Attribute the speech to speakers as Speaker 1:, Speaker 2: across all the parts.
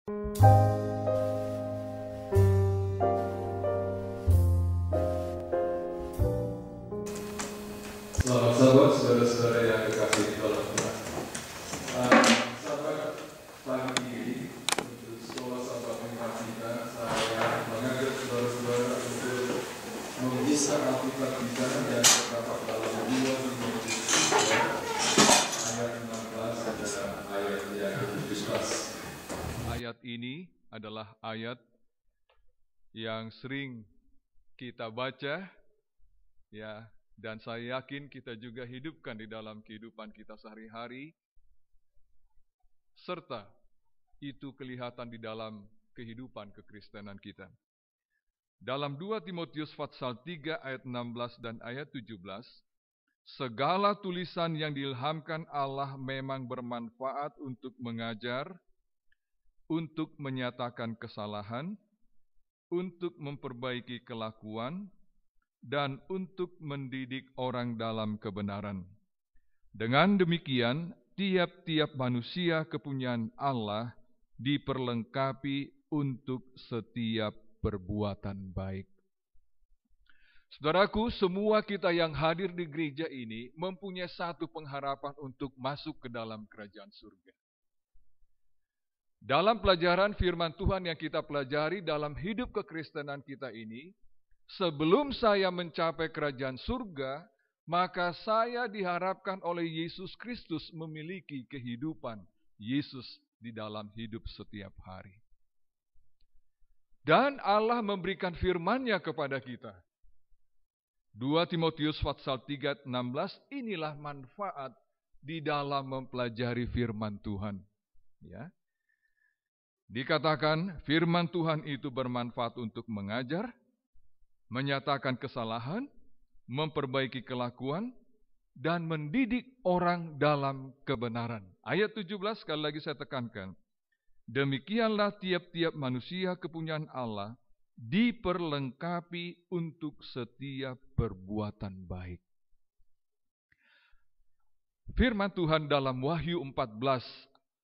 Speaker 1: Selamat sahabat, saudara-saudara yang kekasih di dalam Tuhan. Sahabat, pagi ini untuk sekolah sahabat mengkat kita, saya mengajak saudara-saudara untuk membuka Alkitab kita yang terdapat dalam 2 Timotius 3 ayat 16 adalah ayat yang ke-17.
Speaker 2: Ayat ini adalah ayat yang sering kita baca, ya. Dan saya yakin kita juga hidupkan di dalam kehidupan kita sehari-hari, serta itu kelihatan di dalam kehidupan kekristenan kita. Dalam 2 Timotius pasal 3 ayat 16 dan ayat 17, segala tulisan yang diilhamkan Allah memang bermanfaat untuk mengajar, untuk menyatakan kesalahan, untuk memperbaiki kelakuan, dan untuk mendidik orang dalam kebenaran. Dengan demikian, tiap-tiap manusia kepunyaan Allah diperlengkapi untuk setiap perbuatan baik. Saudaraku, semua kita yang hadir di gereja ini mempunyai satu pengharapan untuk masuk ke dalam kerajaan surga. Dalam pelajaran firman Tuhan yang kita pelajari dalam hidup kekristenan kita ini, sebelum saya mencapai kerajaan surga, maka saya diharapkan oleh Yesus Kristus memiliki kehidupan Yesus di dalam hidup setiap hari. Dan Allah memberikan firman-Nya kepada kita. 2 Timotius pasal 3 16, inilah manfaat di dalam mempelajari firman Tuhan. Ya. Dikatakan firman Tuhan itu bermanfaat untuk mengajar, menyatakan kesalahan, memperbaiki kelakuan, dan mendidik orang dalam kebenaran. Ayat 17 sekali lagi saya tekankan. Demikianlah tiap-tiap manusia kepunyaan Allah diperlengkapi untuk setiap perbuatan baik. Firman Tuhan dalam Wahyu 14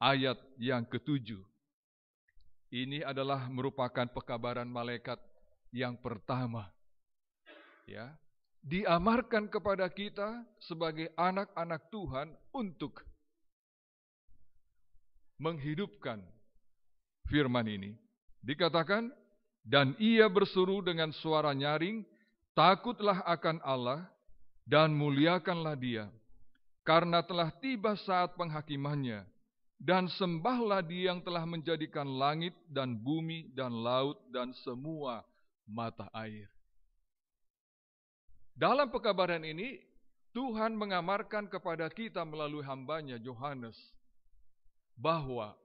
Speaker 2: ayat yang ke-7. Ini adalah merupakan pekabaran malaikat yang pertama, ya, diamarkan kepada kita sebagai anak-anak Tuhan untuk menghidupkan firman ini. Dikatakan, dan ia berseru dengan suara nyaring, takutlah akan Allah dan muliakanlah Dia, karena telah tiba saat penghakimannya, dan sembahlah Dia yang telah menjadikan langit dan bumi dan laut dan semua mata air. Dalam pekabaran ini, Tuhan mengamarkan kepada kita melalui hamba-Nya Yohanes, bahwa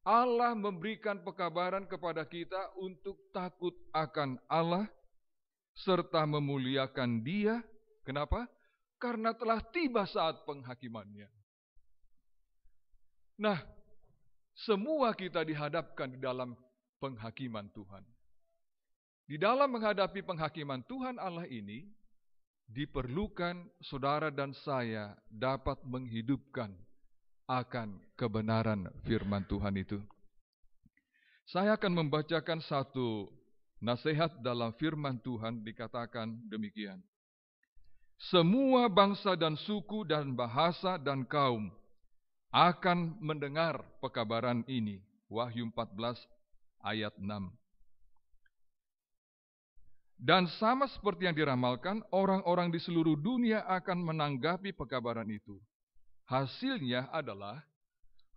Speaker 2: Allah memberikan pekabaran kepada kita untuk takut akan Allah, serta memuliakan Dia. Kenapa? Karena telah tiba saat penghakiman-Nya. Nah, semua kita dihadapkan di dalam penghakiman Tuhan. Di dalam menghadapi penghakiman Tuhan Allah ini, diperlukan saudara dan saya dapat menghidupkan akan kebenaran firman Tuhan itu. Saya akan membacakan satu nasihat dalam firman Tuhan, dikatakan demikian. Semua bangsa dan suku dan bahasa dan kaum akan mendengar pekabaran ini. Wahyu 14 ayat 6. Dan sama seperti yang diramalkan, orang-orang di seluruh dunia akan menanggapi pekabaran itu. Hasilnya adalah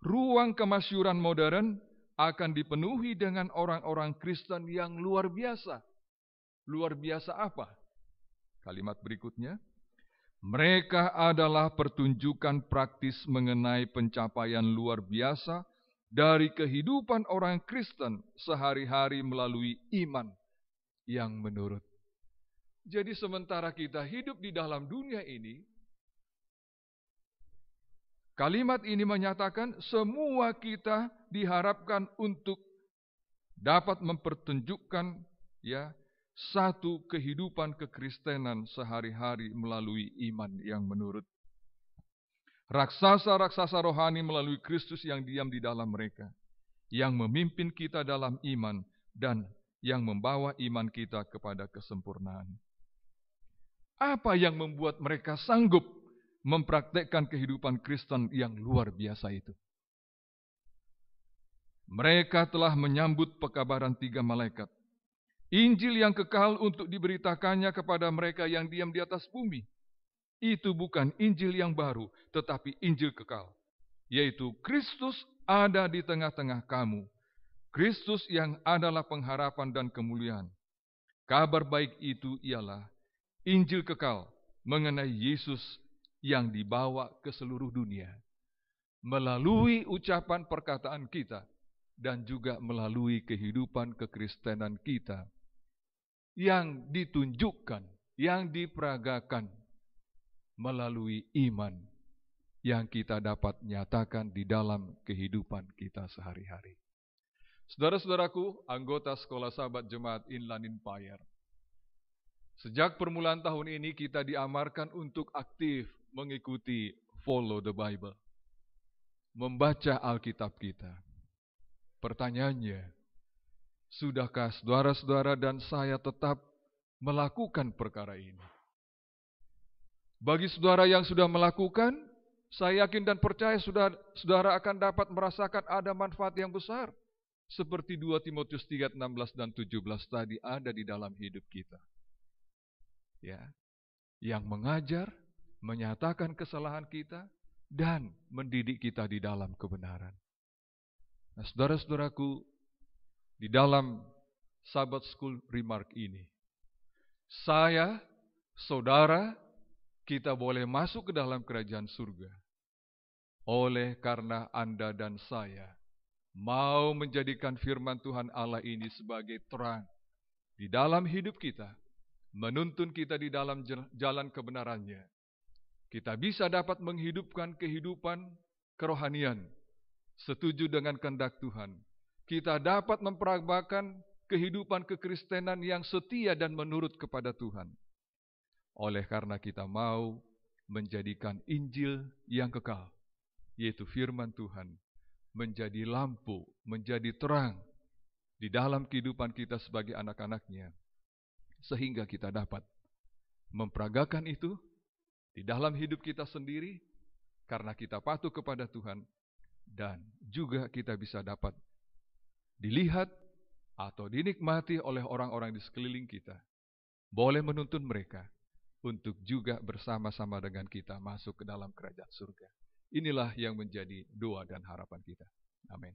Speaker 2: ruang kemasyhuran modern akan dipenuhi dengan orang-orang Kristen yang luar biasa. Luar biasa apa? Kalimat berikutnya, mereka adalah pertunjukan praktis mengenai pencapaian luar biasa dari kehidupan orang Kristen sehari-hari melalui iman yang menurut. Jadi sementara kita hidup di dalam dunia ini, kalimat ini menyatakan semua kita diharapkan untuk dapat mempertunjukkan, ya, satu kehidupan kekristenan sehari-hari melalui iman yang menurut. Raksasa-raksasa rohani melalui Kristus yang diam di dalam mereka. yang memimpin kita dalam iman dan yang membawa iman kita kepada kesempurnaan. Apa yang membuat mereka sanggup mempraktekkan kehidupan Kristen yang luar biasa itu? Mereka telah menyambut pekabaran 3 malaikat. Injil yang kekal untuk diberitakannya kepada mereka yang diam di atas bumi. Itu bukan Injil yang baru, tetapi Injil kekal. Yaitu Kristus ada di tengah-tengah kamu. Kristus yang adalah pengharapan dan kemuliaan. Kabar baik itu ialah Injil kekal mengenai Yesus yang dibawa ke seluruh dunia. Melalui ucapan perkataan kita dan juga melalui kehidupan kekristenan kita yang ditunjukkan, yang diperagakan melalui iman yang kita dapat nyatakan di dalam kehidupan kita sehari-hari. Saudara-saudaraku, anggota Sekolah Sahabat Jemaat Inland Empire, sejak permulaan tahun ini kita diamarkan untuk aktif mengikuti Follow the Bible, membaca Alkitab kita. Pertanyaannya, sudahkah saudara-saudara dan saya tetap melakukan perkara ini? Bagi saudara yang sudah melakukan, saya yakin dan percaya saudara akan dapat merasakan ada manfaat yang besar. Seperti 2 Timotius 3, 16 dan 17 tadi ada di dalam hidup kita. Ya, yang mengajar, menyatakan kesalahan kita, dan mendidik kita di dalam kebenaran. Nah, saudara-saudaraku, di dalam Sabbath School Remark ini, saya, saudara, kita boleh masuk ke dalam kerajaan surga oleh karena Anda dan saya mau menjadikan firman Tuhan Allah ini sebagai terang di dalam hidup kita, menuntun kita di dalam jalan kebenarannya. Kita bisa dapat menghidupkan kehidupan kerohanian setuju dengan kehendak Tuhan. Kita dapat memperagakan kehidupan kekristenan yang setia dan menurut kepada Tuhan. Oleh karena kita mau menjadikan Injil yang kekal, yaitu firman Tuhan, menjadi lampu, menjadi terang di dalam kehidupan kita sebagai anak-anaknya, sehingga kita dapat memperagakan itu di dalam hidup kita sendiri, karena kita patuh kepada Tuhan, dan juga kita bisa dapat dilihat atau dinikmati oleh orang-orang di sekeliling kita. Boleh menuntun mereka untuk juga bersama-sama dengan kita masuk ke dalam kerajaan surga. Inilah yang menjadi doa dan harapan kita. Amin.